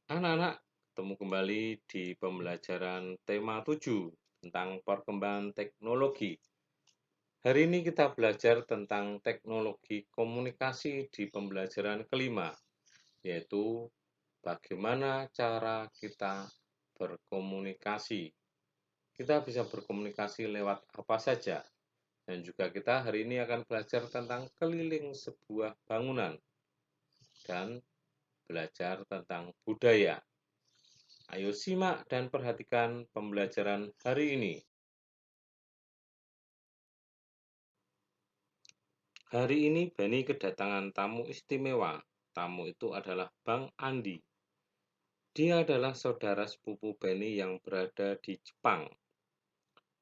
Anak-anak, ketemu kembali di pembelajaran tema 7 tentang perkembangan teknologi. Hari ini kita belajar tentang teknologi komunikasi di pembelajaran kelima, yaitu bagaimana cara kita berkomunikasi. Kita bisa berkomunikasi lewat apa saja, dan juga kita hari ini akan belajar tentang keliling sebuah bangunan dan belajar tentang budaya. Ayo simak dan perhatikan pembelajaran hari ini. Hari ini Beni kedatangan tamu istimewa. Tamu itu adalah Bang Andi. Dia adalah saudara sepupu Beni yang berada di Jepang.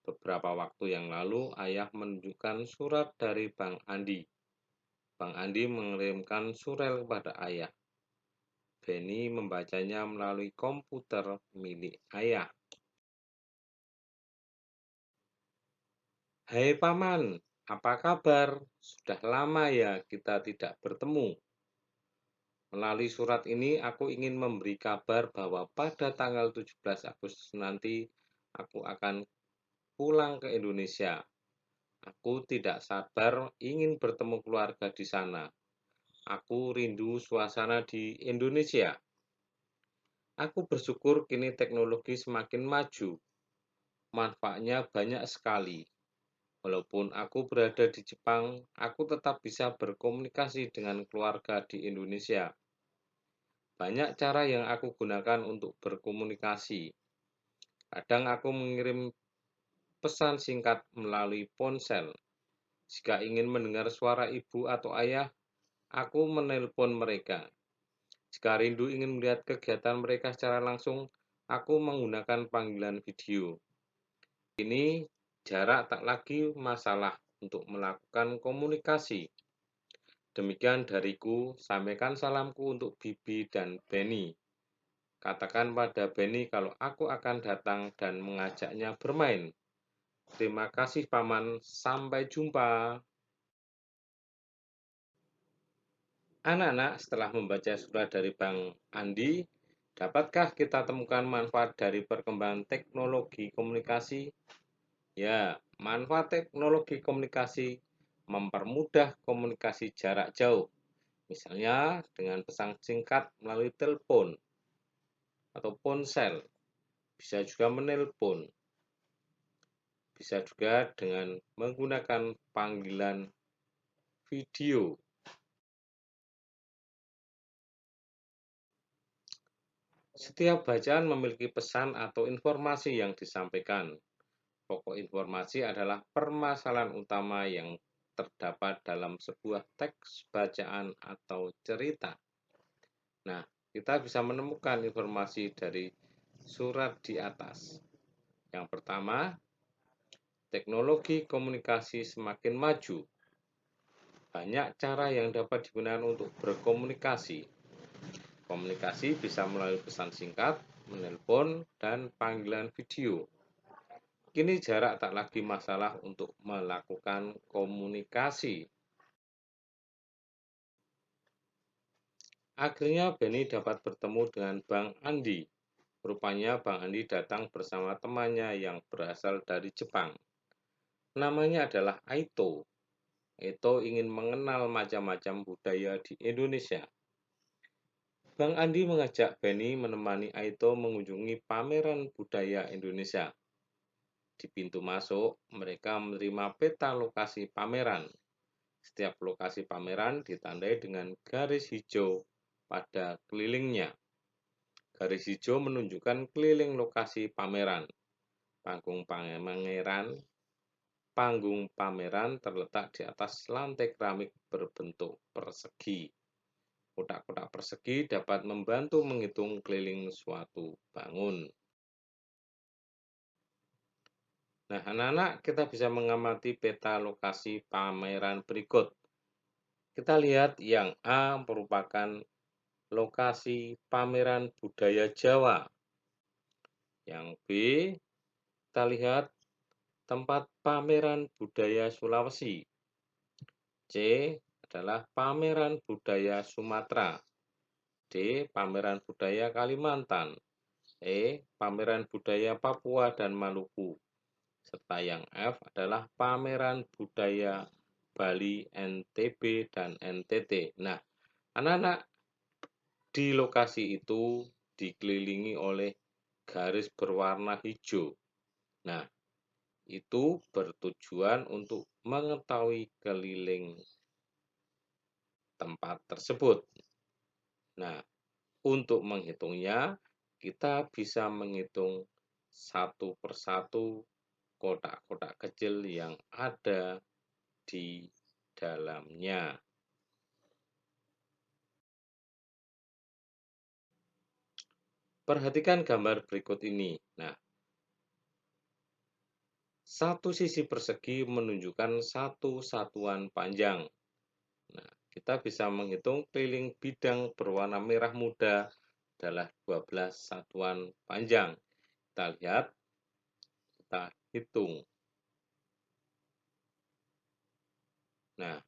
Beberapa waktu yang lalu, ayah menunjukkan surat dari Bang Andi. Bang Andi mengirimkan surel kepada ayah. Beni membacanya melalui komputer milik ayah. Hai Paman, apa kabar? Sudah lama ya kita tidak bertemu. Melalui surat ini aku ingin memberi kabar bahwa pada tanggal 17 Agustus nanti aku akan pulang ke Indonesia. Aku tidak sabar ingin bertemu keluarga di sana. Aku rindu suasana di Indonesia. Aku bersyukur kini teknologi semakin maju. Manfaatnya banyak sekali. Walaupun aku berada di Jepang, aku tetap bisa berkomunikasi dengan keluarga di Indonesia. Banyak cara yang aku gunakan untuk berkomunikasi. Kadang aku mengirim pesan singkat melalui ponsel. Jika ingin mendengar suara ibu atau ayah, aku menelpon mereka. Jika rindu ingin melihat kegiatan mereka secara langsung, aku menggunakan panggilan video. Ini jarak tak lagi masalah untuk melakukan komunikasi. Demikian dariku, sampaikan salamku untuk Bibi dan Benny. Katakan pada Benny kalau aku akan datang dan mengajaknya bermain. Terima kasih Paman, sampai jumpa. Anak-anak, setelah membaca surat dari Bang Andi, dapatkah kita temukan manfaat dari perkembangan teknologi komunikasi? Ya, manfaat teknologi komunikasi mempermudah komunikasi jarak jauh. Misalnya dengan pesan singkat melalui telepon atau ponsel. Bisa juga menelpon. Bisa juga dengan menggunakan panggilan video. Setiap bacaan memiliki pesan atau informasi yang disampaikan. Pokok informasi adalah permasalahan utama yang terdapat dalam sebuah teks bacaan atau cerita. Nah, kita bisa menemukan informasi dari surat di atas. Yang pertama, teknologi komunikasi semakin maju. Banyak cara yang dapat digunakan untuk berkomunikasi. Komunikasi bisa melalui pesan singkat, menelpon, dan panggilan video. Kini jarak tak lagi masalah untuk melakukan komunikasi. Akhirnya Benny dapat bertemu dengan Bang Andi. Rupanya Bang Andi datang bersama temannya yang berasal dari Jepang. Namanya adalah Aito. Aito ingin mengenal macam-macam budaya di Indonesia. Bang Andi mengajak Benny menemani Aito mengunjungi pameran budaya Indonesia. Di pintu masuk, mereka menerima peta lokasi pameran. Setiap lokasi pameran ditandai dengan garis hijau pada kelilingnya. Garis hijau menunjukkan keliling lokasi pameran. Panggung pameran terletak di atas lantai keramik berbentuk persegi. Kotak-kotak persegi dapat membantu menghitung keliling suatu bangun. Nah, anak-anak, kita bisa mengamati peta lokasi pameran berikut. Kita lihat yang A merupakan lokasi pameran budaya Jawa. Yang B, kita lihat tempat pameran budaya Sulawesi. C adalah pameran budaya Sumatera. D. Pameran Budaya Kalimantan. E. Pameran Budaya Papua dan Maluku. Serta yang F adalah Pameran Budaya Bali, NTB, dan NTT. Nah, anak-anak, di lokasi itu dikelilingi oleh garis berwarna hijau. Nah, itu bertujuan untuk mengetahui keliling tempat tersebut. Nah, untuk menghitungnya, kita bisa menghitung satu persatu kotak-kotak kecil yang ada di dalamnya. Perhatikan gambar berikut ini. Nah, satu sisi persegi menunjukkan satu satuan panjang. Nah, kita bisa menghitung keliling bidang berwarna merah muda adalah 12 satuan panjang. Kita lihat, kita hitung. Nah,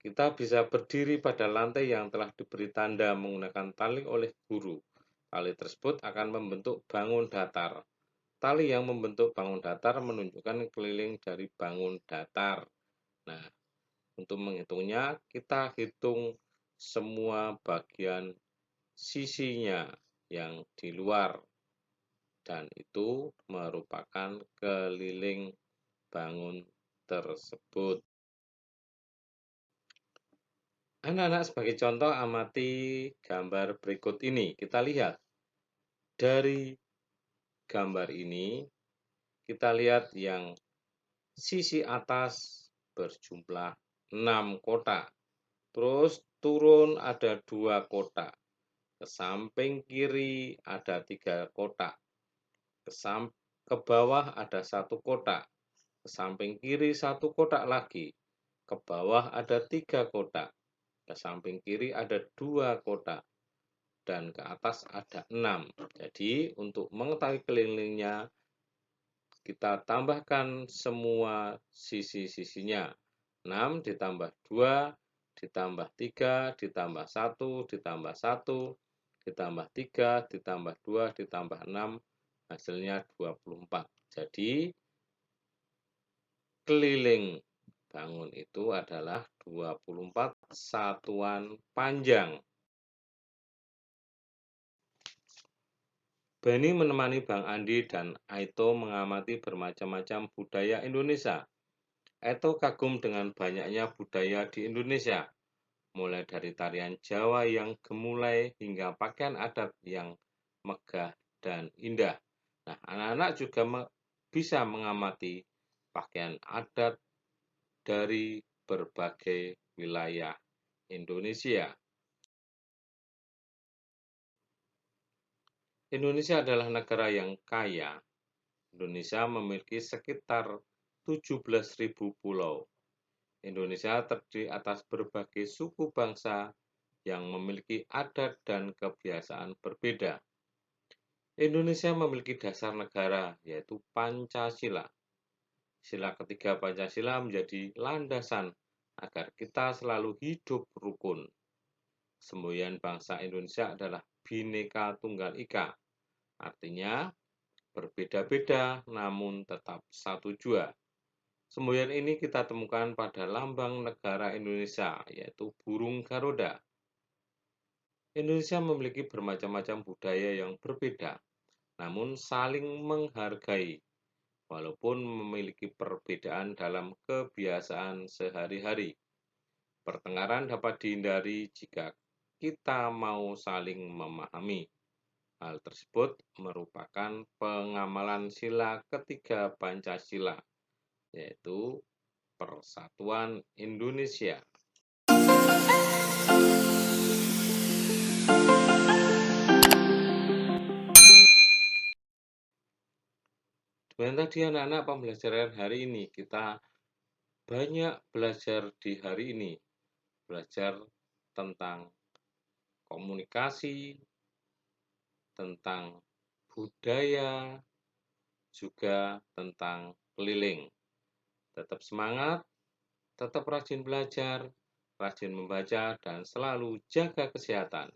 kita bisa berdiri pada lantai yang telah diberi tanda menggunakan tali oleh guru. Tali tersebut akan membentuk bangun datar. Tali yang membentuk bangun datar menunjukkan keliling dari bangun datar. Nah, untuk menghitungnya, kita hitung semua bagian sisinya yang di luar, dan itu merupakan keliling bangun tersebut. Anak-anak, sebagai contoh, amati gambar berikut ini. Kita lihat dari gambar ini, kita lihat yang sisi atas berjumlah 6 kotak. Terus turun ada 2 kotak. Ke samping kiri ada 3 kotak. Ke bawah ada 1 kotak. Ke samping kiri 1 kotak lagi. Ke bawah ada 3 kotak. Ke samping kiri ada 2 kotak. Dan ke atas ada 6. Jadi untuk mengetahui kelilingnya, kita tambahkan semua sisi-sisinya. 6 ditambah 2, ditambah 3, ditambah 1, ditambah 1, ditambah 3, ditambah 2, ditambah 6, hasilnya 24. Jadi, keliling bangun itu adalah 24 satuan panjang. Beni menemani Bang Andi dan Aito mengamati bermacam-macam budaya Indonesia. Aito kagum dengan banyaknya budaya di Indonesia, mulai dari tarian Jawa yang gemulai hingga pakaian adat yang megah dan indah. Nah, anak-anak juga bisa mengamati pakaian adat dari berbagai wilayah Indonesia. Indonesia adalah negara yang kaya. Indonesia memiliki sekitar 17.000 pulau. Indonesia terdiri atas berbagai suku bangsa yang memiliki adat dan kebiasaan berbeda. Indonesia memiliki dasar negara, yaitu Pancasila. Sila ketiga Pancasila menjadi landasan agar kita selalu hidup rukun. Semboyan bangsa Indonesia adalah Bhinneka Tunggal Ika. Artinya, berbeda-beda namun tetap satu jua. Semboyan ini kita temukan pada lambang negara Indonesia, yaitu burung Garuda. Indonesia memiliki bermacam-macam budaya yang berbeda, namun saling menghargai, walaupun memiliki perbedaan dalam kebiasaan sehari-hari. Pertengkaran dapat dihindari jika kita mau saling memahami. Hal tersebut merupakan pengamalan sila ketiga Pancasila, yaitu Persatuan Indonesia. Dan tadi anak-anak, pembelajaran hari ini kita banyak belajar di hari ini. Belajar tentang komunikasi, tentang budaya, juga tentang keliling. Tetap semangat, tetap rajin belajar, rajin membaca, dan selalu jaga kesehatan.